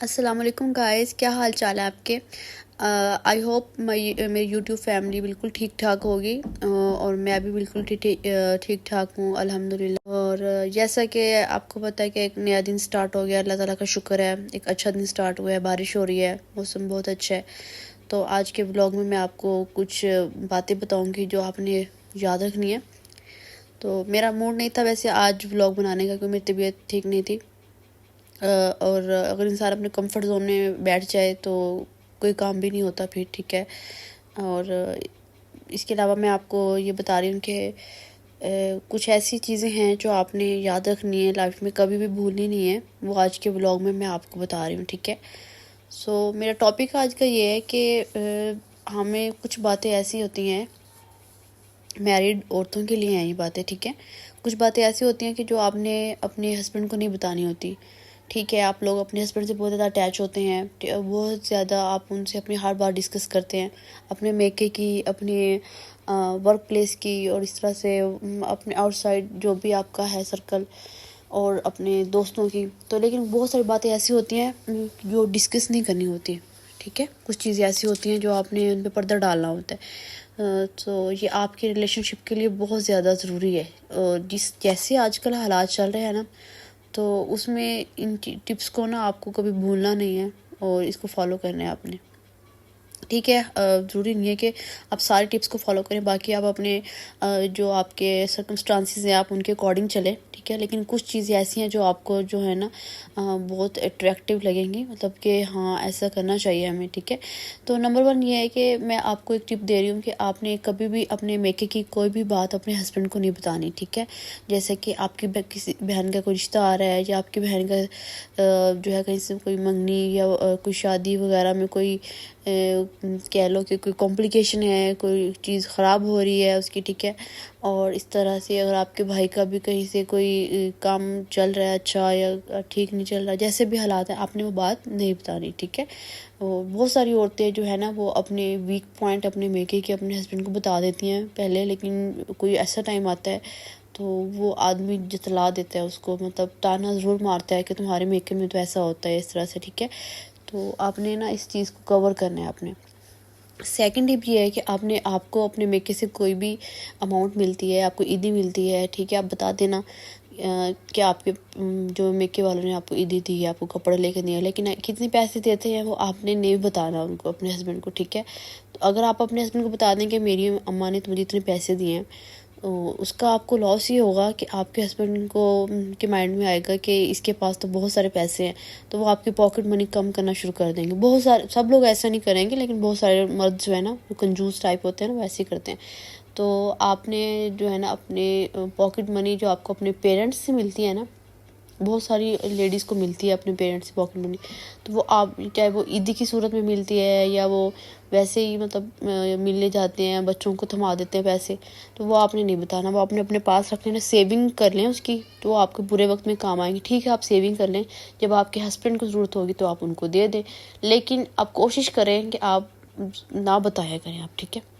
السلام علیکم گائز، کیا حال چال ہے آپ کے؟ آئی ہوپ میری یوٹیوب فیملی بالکل ٹھیک ٹھاک ہوگی اور میں بھی بالکل ٹھیک ٹھاک ہوں الحمدللہ۔ اور جیسا کہ آپ کو پتہ ہے کہ ایک نیا دن سٹارٹ ہو گیا، اللہ تعالیٰ کا شکر ہے، ایک اچھا دن سٹارٹ ہوا ہے، بارش ہو رہی ہے، موسم بہت اچھا ہے۔ تو آج کے ولاگ میں آپ کو کچھ باتیں بتاؤں گی جو آپ نے یاد رکھنی ہے۔ تو میرا موڈ نہیں تھا ویسے آج ولاگ بنانے کا، کیونکہ میری طبیعت ٹھیک نہیں تھی، اور اگر انسان اپنے کمفرٹ زون میں بیٹھ جائے تو کوئی کام بھی نہیں ہوتا پھر، ٹھیک ہے۔ اور اس کے علاوہ میں آپ کو یہ بتا رہی ہوں کہ کچھ ایسی چیزیں ہیں جو آپ نے یاد رکھنی ہے لائف میں، کبھی بھی بھولنی نہیں ہے، وہ آج کے ولاگ میں آپ کو بتا رہی ہوں، ٹھیک ہے۔ میرا ٹاپک آج کا یہ ہے کہ ہمیں کچھ باتیں ایسی ہوتی ہیں، میرڈ عورتوں کے لیے ہیں یہ باتیں، ٹھیک ہے۔ کچھ باتیں ایسی ہوتی ہیں کہ جو آپ نے اپنے ہسبینڈ کو نہیں بتانی ہوتی، ٹھیک ہے۔ آپ لوگ اپنے ہسبینڈ سے بہت زیادہ اٹیچ ہوتے ہیں، بہت زیادہ آپ ان سے اپنی ہر بات ڈسکس کرتے ہیں، اپنے میکے کی، اپنے ورک پلیس کی، اور اس طرح سے اپنے آؤٹ سائڈ جو بھی آپ کا ہے سرکل، اور اپنے دوستوں کی۔ تو لیکن بہت ساری باتیں ایسی ہوتی ہیں جو ڈسکس نہیں کرنی ہوتی، ٹھیک ہے۔ کچھ چیزیں ایسی ہوتی ہیں جو آپ نے ان پہ پردہ ڈالنا ہوتا ہے۔ تو یہ آپ کے ریلیشن شپ کے لیے بہت زیادہ ضروری ہے، اور جیسے آج کل حالات چل رہے ہیں نا، تو اس میں ان ٹپس کو نا آپ کو کبھی بھولنا نہیں ہے، اور اس کو فالو کرنا ہے آپ نے، ٹھیک ہے۔ ضروری نہیں ہے کہ آپ سارے ٹپس کو فالو کریں، باقی آپ اپنے جو آپ کے سرکمسٹانسز ہیں آپ ان کے اکارڈنگ چلیں، ٹھیک ہے۔ لیکن کچھ چیزیں ایسی ہیں جو آپ کو جو ہے نا بہت اٹریکٹیو لگیں گی، مطلب کہ ہاں ایسا کرنا چاہیے ہمیں، ٹھیک ہے۔ تو نمبر 1 یہ ہے کہ میں آپ کو ایک ٹپ دے رہی ہوں کہ آپ نے کبھی بھی اپنے میکے کی کوئی بھی بات اپنے ہسبینڈ کو نہیں بتانی، ٹھیک ہے۔ جیسے کہ آپ کی کسی بہن کا کوئی رشتہ آ رہا ہے، یا آپ کی بہن کا جو ہے کہیں سے کوئی منگنی یا کوئی شادی وغیرہ میں کوئی کہہ لو کہ کوئی کمپلیکیشن ہے، کوئی چیز خراب ہو رہی ہے اس کی، ٹھیک ہے۔ اور اس طرح سے اگر آپ کے بھائی کا بھی کہیں سے کوئی کام چل رہا ہے اچھا یا ٹھیک نہیں چل رہا، جیسے بھی حالات ہیں، آپ نے وہ بات نہیں بتانی، ٹھیک ہے۔ بہت ساری عورتیں جو ہے نا وہ اپنے ویک پوائنٹ اپنے میکے کے اپنے ہسبینڈ کو بتا دیتی ہیں پہلے، لیکن کوئی ایسا ٹائم آتا ہے تو وہ آدمی جتلا دیتا ہے اس کو، مطلب تانا ضرور مارتا ہے کہ تمہارے میکے میں تو ایسا ہوتا ہے، اس طرح سے، ٹھیک ہے۔ تو آپ نے نا اس چیز کو کور کرنا ہے آپ نے۔ سیکنڈ ٹپ یہ ہے کہ آپ کو اپنے میکے سے کوئی بھی اماؤنٹ ملتی ہے، آپ کو عیدی ملتی ہے، ٹھیک ہے، آپ بتا دینا کہ آپ کے جو میکے والوں نے آپ کو عیدی دی ہے، آپ کو کپڑے لے کے دیے، لیکن کتنے پیسے دیتے ہیں وہ آپ نے نہیں بتانا ان کو، اپنے ہسبینڈ کو، ٹھیک ہے۔ تو اگر آپ اپنے ہسبینڈ کو بتا دیں کہ میری اماں نے مجھے اتنے پیسے دیے ہیں، اس کا آپ کو لاس یہ ہوگا کہ آپ کے ہسبینڈ کو کے مائنڈ میں آئے گا کہ اس کے پاس تو بہت سارے پیسے ہیں، تو وہ آپ کی پاکٹ منی کم کرنا شروع کر دیں گے۔ بہت سارے، سب لوگ ایسا نہیں کریں گے، لیکن بہت سارے مرد جو ہے نا وہ کنجوس ٹائپ ہوتے ہیں نا، وہ ایسے ہی کرتے ہیں۔ تو آپ نے جو ہے نا اپنے پاکٹ منی جو آپ کو اپنے پیرنٹس سے ملتی ہے نا، بہت ساری لیڈیز کو ملتی ہے اپنے پیرنٹس سے پاکٹ منی، تو وہ آپ چاہے وہ عیدی کی صورت میں ملتی ہے یا وہ ویسے ہی مطلب ملنے جاتے ہیں، بچوں کو تھما دیتے ہیں پیسے، تو وہ آپ نے نہیں بتانا، وہ آپ نے اپنے پاس رکھ لینا، سیونگ کر لیں اس کی، تو وہ آپ کو برے وقت میں کام آئیں گے، ٹھیک ہے۔ آپ سیونگ کر لیں، جب آپ کے ہسبینڈ کو ضرورت ہوگی تو آپ ان کو دے دیں، لیکن آپ کوشش کریں کہ آپ نہ بتایا کریں آپ، ٹھیک ہے۔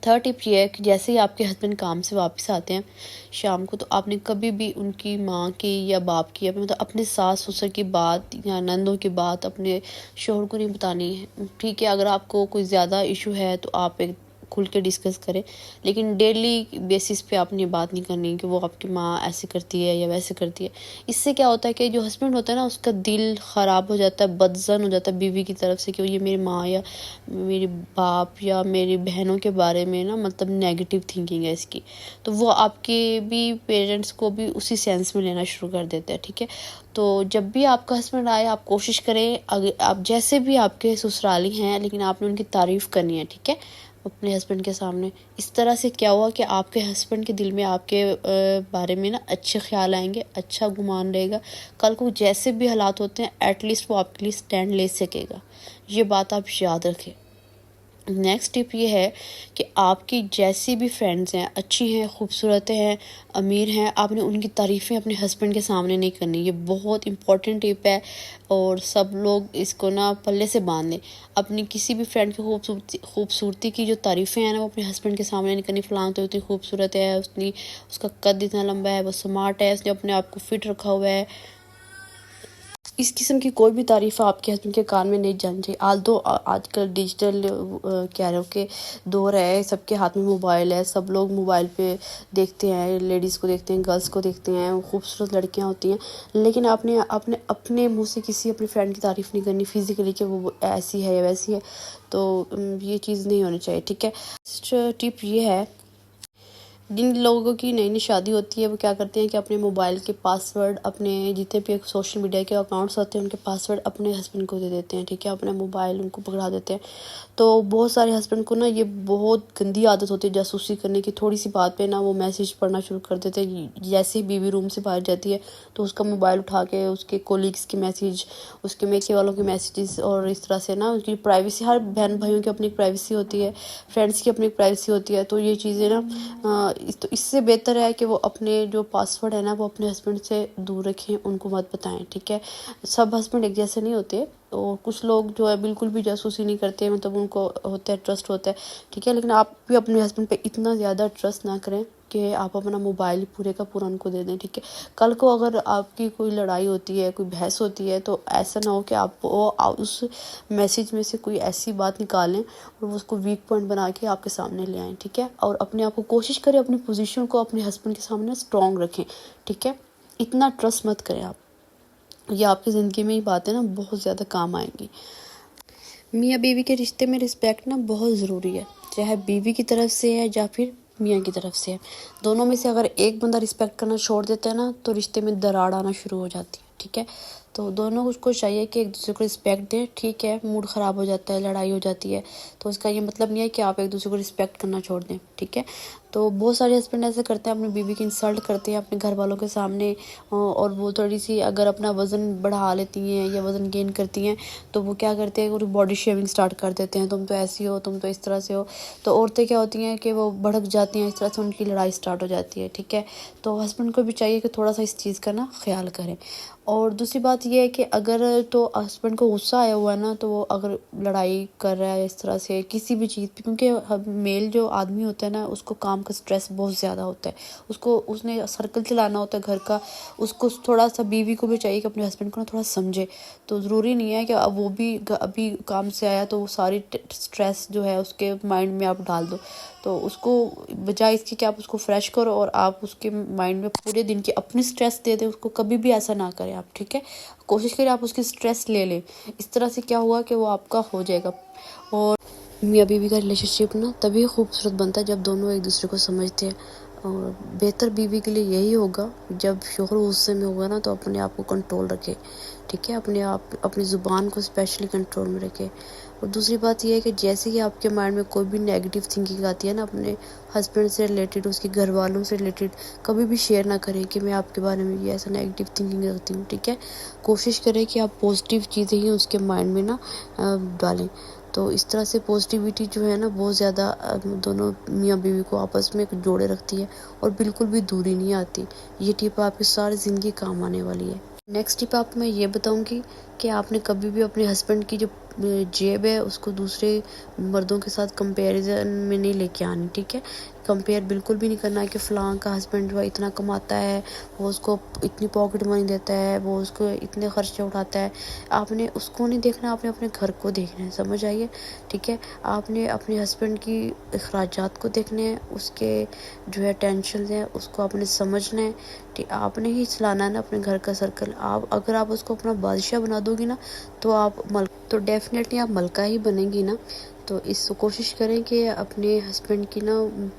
تھرڈ ٹپ یہ ہے کہ جیسے ہی آپ کے ہسبینڈ کام سے واپس آتے ہیں شام کو، تو آپ نے کبھی بھی ان کی ماں کی یا باپ کی، مطلب اپنے ساس سسر کی بات یا نندوں کی بات اپنے شوہر کو نہیں بتانی ہے، ٹھیک ہے۔ اگر آپ کو کوئی زیادہ ایشو ہے تو آپ ایک کھل کے ڈسکس کریں، لیکن ڈیلی بیسس پہ آپ نے بات نہیں کرنی کہ وہ آپ کی ماں ایسے کرتی ہے یا ویسے کرتی ہے۔ اس سے کیا ہوتا ہے کہ جو ہسبینڈ ہوتا ہے نا اس کا دل خراب ہو جاتا ہے، بدظن ہو جاتا ہے بیوی کی طرف سے، کہ یہ میری ماں یا میری باپ یا میری بہنوں کے بارے میں نا مطلب نیگیٹو تھنکنگ ہے اس کی، تو وہ آپ کے بھی پیرنٹس کو بھی اسی سینس میں لینا شروع کر دیتے ہیں، ٹھیک ہے۔ تو جب بھی آپ کا ہسبینڈ آئے آپ کوشش کریں، اگر آپ جیسے بھی آپ کے سسرالی ہیں لیکن آپ نے ان کی تعریف کرنی ہے، ٹھیک ہے، اپنے ہسبینڈ کے سامنے۔ اس طرح سے کیا ہوا کہ آپ کے ہسبینڈ کے دل میں آپ کے بارے میں نا اچھے خیال آئیں گے، اچھا گمان رہے گا، کل کو جیسے بھی حالات ہوتے ہیں ایٹ لیسٹ وہ آپ کے لیے سٹینڈ لے سکے گا، یہ بات آپ یاد رکھیں۔ نیکسٹ ٹپ یہ ہے کہ آپ کی جیسی بھی فرینڈز ہیں، اچھی ہیں، خوبصورت ہیں، امیر ہیں، آپ نے ان کی تعریفیں اپنے ہسبینڈ کے سامنے نہیں کرنی، یہ بہت امپورٹنٹ ٹپ ہے، اور سب لوگ اس کو نا پلے سے باندھ لیں۔ اپنی کسی بھی فرینڈ کی خوبصورتی کی جو تعریفیں ہیں نا وہ اپنے ہسبینڈ کے سامنے نہیں کرنی، فلاں تو اتنی خوبصورت ہے، اس کا قد اتنا لمبا ہے، وہ سمارٹ ہے، اس نے اپنے آپ کو فٹ رکھا ہوا ہے، اس قسم کی کوئی بھی تعریف آپ کے ہسبینڈ کے کان میں نہیں جانی چاہیے. آلدو آج کل ڈیجیٹل کہہ رہے ہو کہ دور ہے، سب کے ہاتھ میں موبائل ہے، سب لوگ موبائل پہ دیکھتے ہیں، لیڈیز کو دیکھتے ہیں، گرلس کو دیکھتے ہیں، خوبصورت لڑکیاں ہوتی ہیں، لیکن آپ نے اپنے منہ سے کسی اپنی فرینڈ کی تعریف نہیں کرنی فزیکلی کہ وہ ایسی ہے یا ویسی ہے. تو یہ چیز نہیں ہونی چاہیے، ٹھیک ہے. ٹپ یہ ہے، جن لوگوں کی نئی نئی شادی ہوتی ہے وہ کیا کرتے ہیں کہ اپنے موبائل کے پاسورڈ، اپنے جتنے بھی سوشل میڈیا کے اکاؤنٹس ہوتے ہیں ان کے پاسورڈ اپنے ہسبینڈ کو دے دیتے ہیں، ٹھیک ہے. اپنا موبائل ان کو پکڑا دیتے ہیں. تو بہت سارے ہسبینڈ کو نا یہ بہت گندی عادت ہوتی ہے جاسوسی کرنے کی. تھوڑی سی بات پہ نا وہ میسیج پڑھنا شروع کر دیتے ہیں. جیسے ہی بیوی روم سے باہر جاتی ہے تو اس کا موبائل اٹھا کے اس کے کولیگس کی میسیج، اس کے میکے والوں کے میسیجز، اور اس طرح سے نا اس کی پرائیویسی، ہر بہن بھائیوں کی اپنی پرائیویسی ہوتی ہے، فرینڈس کی اپنی پرائیویسی ہوتی ہے. تو یہ چیزیں نا تو اس سے بہتر ہے کہ وہ اپنے جو پاسورڈ ہے نا وہ اپنے ہسبینڈ سے دور رکھیں، ان کو مت بتائیں، ٹھیک ہے. سب ہسبینڈ ایک جیسے نہیں ہوتے، تو کچھ لوگ جو ہے بالکل بھی جاسوسی نہیں کرتے، مطلب ان کو ہوتا ہے، ٹرسٹ ہوتا ہے، ٹھیک ہے. لیکن آپ بھی اپنے ہسبینڈ پہ اتنا زیادہ ٹرسٹ نہ کریں کہ آپ اپنا موبائل پورے کا پورا ان کو دے دیں، ٹھیک ہے. کل کو اگر آپ کی کوئی لڑائی ہوتی ہے، کوئی بحث ہوتی ہے، تو ایسا نہ ہو کہ آپ اس میسیج میں سے کوئی ایسی بات نکالیں اور وہ اس کو ویک پوائنٹ بنا کے آپ کے سامنے لے آئیں، ٹھیک ہے. اور اپنے آپ کو کوشش کریں اپنی پوزیشن کو اپنے ہسبینڈ کے سامنے اسٹرانگ رکھیں، ٹھیک ہے. اتنا ٹرسٹ مت کریں آپ. یہ آپ کی زندگی میں ہی باتیں نا بہت زیادہ کام آئیں گی. میاں بیوی کے رشتے میں رسپیکٹ نا بہت ضروری ہے، چاہے بیوی کی طرف سے ہے یا پھر میاں کی طرف سے ہے. دونوں میں سے اگر ایک بندہ رسپیکٹ کرنا چھوڑ دیتا ہے نا تو رشتے میں دراڑ آنا شروع ہو جاتی ہے، ٹھیک ہے. تو دونوں کو چاہیے کہ ایک دوسرے کو رسپیکٹ دیں، ٹھیک ہے. موڈ خراب ہو جاتا ہے، لڑائی ہو جاتی ہے، تو اس کا یہ مطلب نہیں ہے کہ آپ ایک دوسرے کو رسپیکٹ کرنا چھوڑ دیں، ٹھیک ہے. تو بہت سارے ہسبینڈ ایسے کرتے ہیں، اپنی بیوی کی انسلٹ کرتے ہیں اپنے گھر والوں کے سامنے، اور وہ تھوڑی سی اگر اپنا وزن بڑھا لیتی ہیں یا وزن گین کرتی ہیں تو وہ کیا کرتے ہیں، وہ باڈی شیونگ سٹارٹ کر دیتے ہیں. تم تو ایسی ہو، تم تو اس طرح سے ہو. تو عورتیں کیا ہوتی ہیں کہ وہ بھڑک جاتی ہیں، اس طرح سے ان کی لڑائی سٹارٹ ہو جاتی ہے، ٹھیک ہے. تو ہسبینڈ کو بھی چاہیے کہ تھوڑا سا اس چیز کا نا خیال کریں. اور دوسری بات یہ ہے کہ اگر تو ہسبینڈ کو غصہ آیا ہوا ہے نا، تو وہ اگر لڑائی کر رہا ہے اس طرح سے کسی بھی چیز پہ، کیونکہ میل جو آدمی ہوتا ہے نا اس کو کام کا سٹریس بہت زیادہ ہوتا ہے، اس نے سرکل چلانا ہوتا ہے گھر کا. اس کو تھوڑا سا بیوی کو بھی چاہیے کہ اپنے ہسبینڈ کو نا تھوڑا سمجھے. تو ضروری نہیں ہے کہ اب وہ بھی ابھی کام سے آیا تو وہ ساری سٹریس جو ہے اس کے مائنڈ میں آپ ڈال دو. تو اس کو بجائے اس کی کہ آپ اس کو فریش کرو اور آپ اس کے مائنڈ میں پورے دن کی اپنی سٹریس دے دیں، اس کو کبھی بھی ایسا نہ کریں آپ، ٹھیک ہے. کوشش کریں آپ اس کی سٹریس لے لیں. اس طرح سے کیا ہوا کہ وہ آپ کا ہو جائے گا. اور میاں بیوی کا ریلیشن شپ نا تبھی خوبصورت بنتا ہے جب دونوں ایک دوسرے کو سمجھتے ہیں. اور بہتر بیوی کے لیے یہی ہوگا، جب شوہر غصے میں ہوگا نا تو اپنے آپ کو کنٹرول رکھے، ٹھیک ہے. اپنی زبان کو اسپیشلی کنٹرول میں رکھے. اور دوسری بات یہ ہے کہ جیسے ہی آپ کے مائنڈ میں کوئی بھی نیگیٹو تھنکنگ آتی ہے نا اپنے ہسبینڈ سے ریلیٹڈ، اس کے گھر والوں سے ریلیٹڈ، کبھی بھی شیئر نہ کریں کہ میں آپ کے بارے میں یہ ایسا نیگیٹو تھنکنگ رکھتی ہوں، ٹھیک ہے. کوشش کریں کہ آپ پازیٹیو چیزیں ہی اس کے مائنڈ میں نا ڈالیں. تو اس طرح سے پازیٹیوٹی جو ہے نا بہت زیادہ دونوں میاں بیوی کو آپس میں جوڑے رکھتی ہے اور بالکل بھی دوری نہیں آتی. یہ ٹپ آپ کی ساری زندگی کام آنے والی ہے. نیکسٹ ٹپ آپ میں یہ بتاؤں گی کہ آپ نے کبھی بھی اپنے ہسبینڈ کی جو جیب ہے اس کو دوسرے مردوں کے ساتھ کمپیریزن میں نہیں لے کے آنی، ٹھیک ہے. کمپیئر بالکل بھی نہیں کرنا ہے کہ فلاں کا ہسبینڈ جو اتنا کماتا ہے، وہ اس کو اتنی پاکٹ منی دیتا ہے، وہ اس کو اتنے خرچے اٹھاتا ہے. آپ نے اس کو نہیں دیکھنا، آپ نے اپنے گھر کو دیکھنا ہے، سمجھ آئیے، ٹھیک ہے. آپ نے اپنے ہسبینڈ کی اخراجات کو دیکھنے ہیں، اس کے جو ہے ٹینشنز ہیں اس کو آپ نے سمجھنا ہے. آپ نے ہی چلانا ہے نا اپنے گھر کا سرکل. اگر آپ اس کو اپنا بادشاہ بنا دو گی نا تو ڈیفینیٹلی آپ ملکہ ہی بنیں گی نا. تو اس کو کوشش کریں کہ اپنے ہسبینڈ کی نا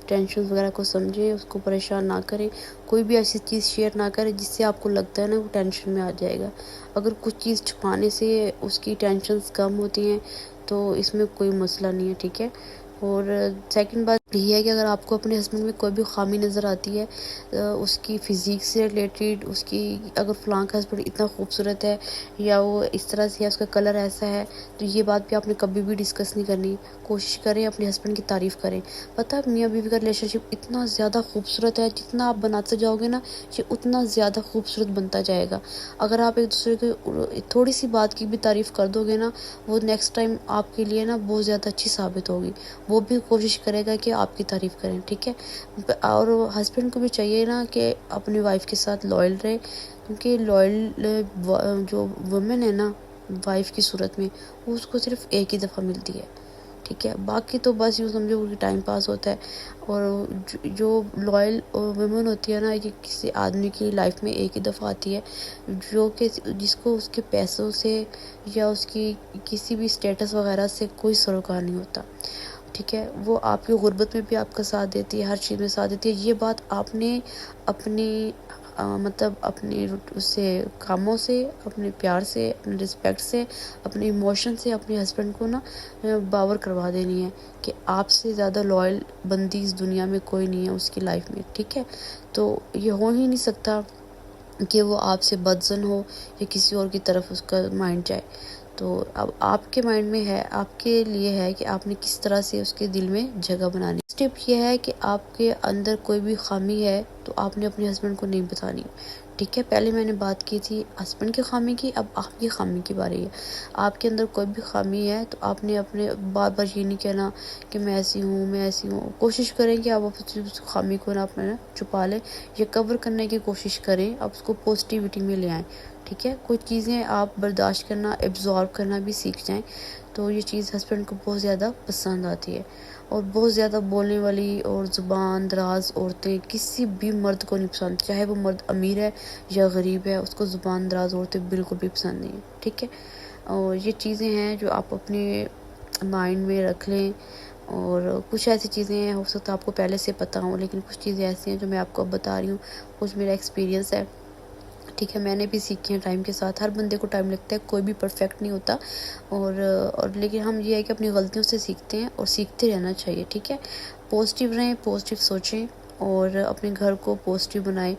ٹینشن وغیرہ کو سمجھیں، اس کو پریشان نہ کریں. کوئی بھی ایسی چیز شیئر نہ کریں جس سے آپ کو لگتا ہے نا وہ ٹینشن میں آ جائے گا. اگر کچھ چیز چھپانے سے اس کی ٹینشنز کم ہوتی ہیں تو اس میں کوئی مسئلہ نہیں ہے، ٹھیک ہے. اور سیکنڈ بات یہ ہے کہ اگر آپ کو اپنے ہسبینڈ میں کوئی بھی خامی نظر آتی ہے، اس کی فزیک سے ریلیٹڈ، اس کی اگر فلاں کا ہسبینڈ اتنا خوبصورت ہے یا وہ اس طرح سے ہے، اس کا کلر ایسا ہے، تو یہ بات بھی آپ نے کبھی بھی ڈسکس نہیں کرنی. کوشش کریں اپنے ہسبینڈ کی تعریف کریں. پتہ ہے میاں بیوی کا ریلیشن شپ اتنا زیادہ خوبصورت ہے، جتنا آپ بناتے جاؤ گے نا یہ اتنا زیادہ خوبصورت بنتا جائے گا. اگر آپ ایک دوسرے کی تھوڑی سی بات کی بھی تعریف کر دو گے نا، وہ نیکسٹ ٹائم آپ کے لیے نا بہت زیادہ اچھی ثابت ہوگی. وہ بھی کوشش کرے گا کہ آپ کی تعریف کریں، ٹھیک ہے. اور ہسبینڈ کو بھی چاہیے نا کہ اپنی وائف کے ساتھ لائل رہے. کیونکہ لائل جو وومن ہے نا وائف کی صورت میں، وہ اس کو صرف ایک ہی دفعہ ملتی ہے، ٹھیک ہے، باقی تو بس یوں سمجھو کہ ٹائم پاس ہوتا ہے۔ اور جو لائل ویمن ہوتی ہے نا، یہ کسی آدمی کی لائف میں ایک ہی دفعہ آتی ہے، جو کہ جس کو اس کے پیسوں سے یا اس کی کسی بھی اسٹیٹس وغیرہ سے کوئی سروکار نہیں ہوتا، ٹھیک ہے، وہ آپ کی غربت میں بھی آپ کا ساتھ دیتی ہے، ہر چیز میں ساتھ دیتی ہے۔ یہ بات آپ نے اپنی مطلب اپنی اس سے کاموں سے، اپنے پیار سے، اپنے رسپیکٹ سے، اپنے ایموشن سے اپنے ہسبینڈ کو نا باور کروا دینی ہے کہ آپ سے زیادہ لائل بندی اس دنیا میں کوئی نہیں ہے اس کی لائف میں، ٹھیک ہے۔ تو یہ ہو ہی نہیں سکتا کہ وہ آپ سے بدظن ہو یا کسی اور کی طرف اس کا مائنڈ جائے۔ تو اب آپ کے مائنڈ میں ہے، آپ کے لیے ہے کہ آپ نے کس طرح سے اس کے دل میں جگہ بنانی۔ اسٹیپ یہ ہے کہ آپ کے اندر کوئی بھی خامی ہے تو آپ نے اپنے ہسبینڈ کو نہیں بتانی، ٹھیک ہے۔ پہلے میں نے بات کی تھی ہسبینڈ کی خامی کی، اب آپ کی خامی کی باری ہے۔ آپ کے اندر کوئی بھی خامی ہے تو آپ نے اپنے بار بار یہ نہیں کہنا کہ میں ایسی ہوں، میں ایسی ہوں۔ کوشش کریں کہ آپ اس خامی کو نا اپنا چھپا لیں یا کور کرنے کی کوشش کریں، آپ اس کو پازیٹیوٹی میں لے آئیں، ٹھیک ہے۔ کوئی چیزیں آپ برداشت کرنا، ایبزارب کرنا بھی سیکھ جائیں، تو یہ چیز ہسبینڈ کو بہت زیادہ پسند آتی ہے۔ اور بہت زیادہ بولنے والی اور زبان دراز عورتیں کسی بھی مرد کو نہیں پسند، چاہے وہ مرد امیر ہے یا غریب ہے، اس کو زبان دراز عورتیں بالکل بھی پسند نہیں ہیں، ٹھیک ہے۔ اور یہ چیزیں ہیں جو آپ اپنے مائنڈ میں رکھ لیں۔ اور کچھ ایسی چیزیں ہیں، ہو سکتا ہے آپ کو پہلے سے پتہ ہوں، لیکن کچھ چیزیں ایسی ہیں جو میں آپ کو اب بتا رہی ہوں، کچھ میرا ایکسپیرینس ہے، ٹھیک ہے، میں نے بھی سیکھی ہیں ٹائم کے ساتھ۔ ہر بندے کو ٹائم لگتا ہے، کوئی بھی پرفیکٹ نہیں ہوتا، اور لیکن ہم یہ ہے کہ اپنی غلطیوں سے سیکھتے ہیں اور سیکھتے رہنا چاہیے، ٹھیک ہے۔ پازیٹیو رہیں، پازیٹیو سوچیں اور اپنے گھر کو پازیٹیو بنائیں،